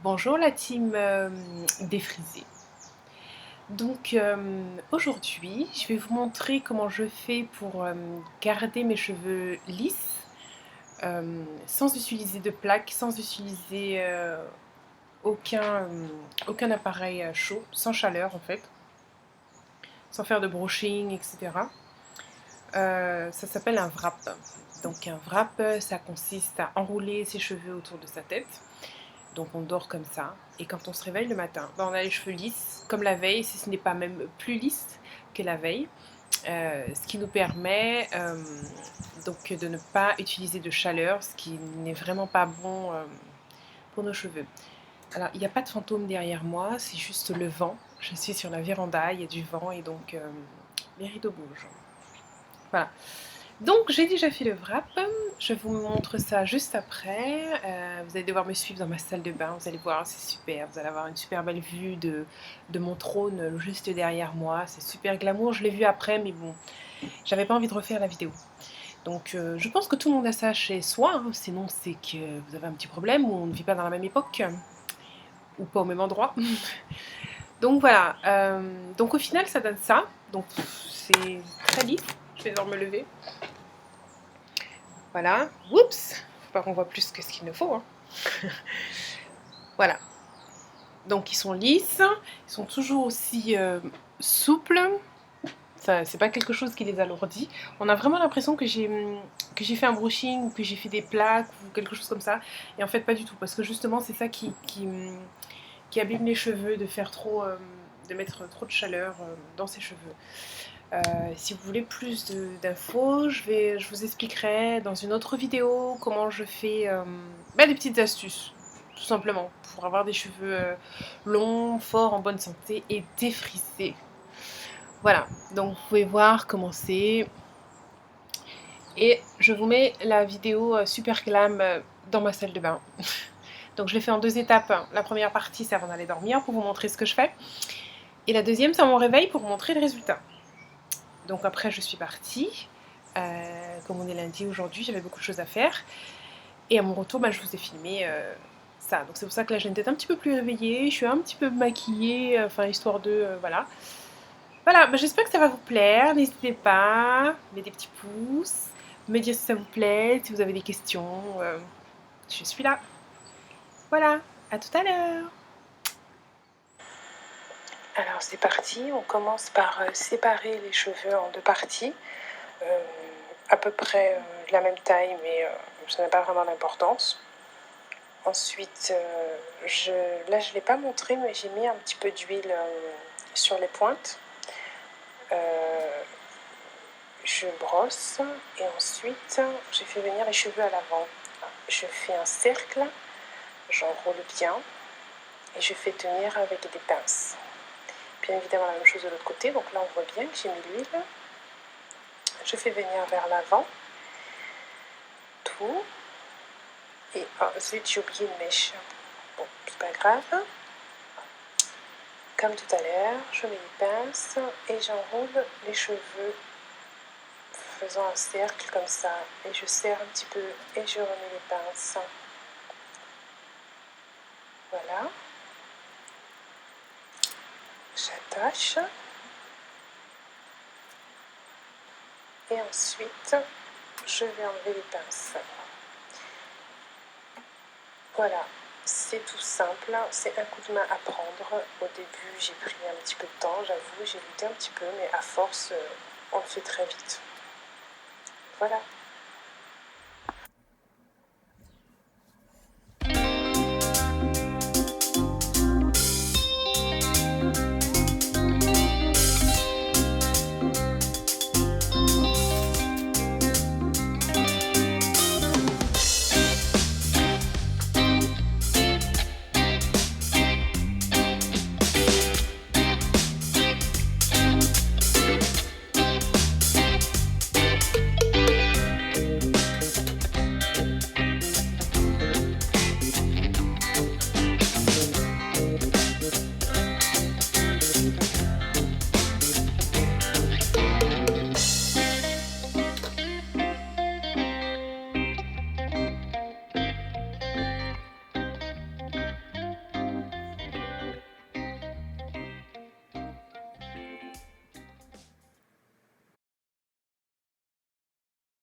Bonjour la team défrisée. Donc aujourd'hui, je vais vous montrer comment je fais pour garder mes cheveux lisses sans utiliser de plaques, sans utiliser aucun appareil chaud, sans chaleur en fait, sans faire de brushing, etc. Ça s'appelle un wrap. Donc un wrap, ça consiste à enrouler ses cheveux autour de sa tête. Donc on dort comme ça. Et quand on se réveille le matin, ben on a les cheveux lisses, comme la veille, si ce n'est pas même plus lisse que la veille. Ce qui nous permet donc de ne pas utiliser de chaleur, ce qui n'est vraiment pas bon pour nos cheveux. Alors il n'y a pas de fantôme derrière moi, c'est juste le vent. Je suis sur la véranda, il y a du vent et donc les rideaux bougent. Voilà. Donc j'ai déjà fait le wrap, je vous montre ça juste après. Vous allez devoir me suivre dans ma salle de bain, vous allez voir, c'est super. Vous allez avoir une super belle vue de mon trône juste derrière moi. C'est super glamour, je l'ai vu après, mais bon, j'avais pas envie de refaire la vidéo. Donc je pense que tout le monde a ça chez soi, hein. Sinon c'est que vous avez un petit problème ou on ne vit pas dans la même époque, ou pas au même endroit. Donc voilà, donc au final ça donne ça. Donc c'est très lisse, je vais devoir me lever. Voilà, oups, faut pas qu'on voit plus que ce qu'il ne faut, hein. Voilà, donc ils sont lisses, ils sont toujours aussi souples, c'est pas quelque chose qui les alourdit. On a vraiment l'impression que j'ai fait un brushing ou que j'ai fait des plaques ou quelque chose comme ça, et en fait pas du tout, parce que justement c'est ça qui abîme les cheveux, de faire trop, de mettre trop de chaleur dans ses cheveux. Si vous voulez plus d'infos, je vous expliquerai dans une autre vidéo comment je fais des petites astuces, tout simplement, pour avoir des cheveux longs, forts, en bonne santé et défrisés. Voilà, donc vous pouvez voir comment c'est. Et je vous mets la vidéo super glam dans ma salle de bain. Donc je l'ai fait en 2 étapes. La première partie, c'est avant d'aller dormir pour vous montrer ce que je fais. Et la deuxième, c'est à mon réveil pour vous montrer le résultat. Donc après, je suis partie. Comme on est lundi aujourd'hui, j'avais beaucoup de choses à faire. Et à mon retour, je vous ai filmé ça. Donc c'est pour ça que là, j'ai une tête un petit peu plus réveillée. Je suis un petit peu maquillée, enfin, histoire de... voilà. Voilà, j'espère que ça va vous plaire. N'hésitez pas, mettez des petits pouces, me dire si ça vous plaît, si vous avez des questions. Je suis là. Voilà, à tout à l'heure. Alors c'est parti, on commence par séparer les cheveux en 2 parties. À peu près de la même taille, mais ça n'a pas vraiment d'importance. Ensuite, là je ne l'ai pas montré, mais j'ai mis un petit peu d'huile sur les pointes. Je brosse et ensuite j'ai fait venir les cheveux à l'avant. Je fais un cercle, j'enroule bien et je fais tenir avec des pinces. Bien évidemment la même chose de l'autre côté, donc là on voit bien que j'ai mis l'huile. Je fais venir vers l'avant tout. Et zut, j'ai oublié une mèche. Bon, c'est pas grave. Comme tout à l'heure, je mets les pinces et j'enroule les cheveux faisant un cercle comme ça. Et je serre un petit peu et je remets les pinces. Voilà. J'attache. Et ensuite, je vais enlever les pinces. Voilà. C'est tout simple, c'est un coup de main à prendre. Au début, j'ai pris un petit peu de temps, j'avoue, j'ai lutté un petit peu, mais à force, on le fait très vite. Voilà.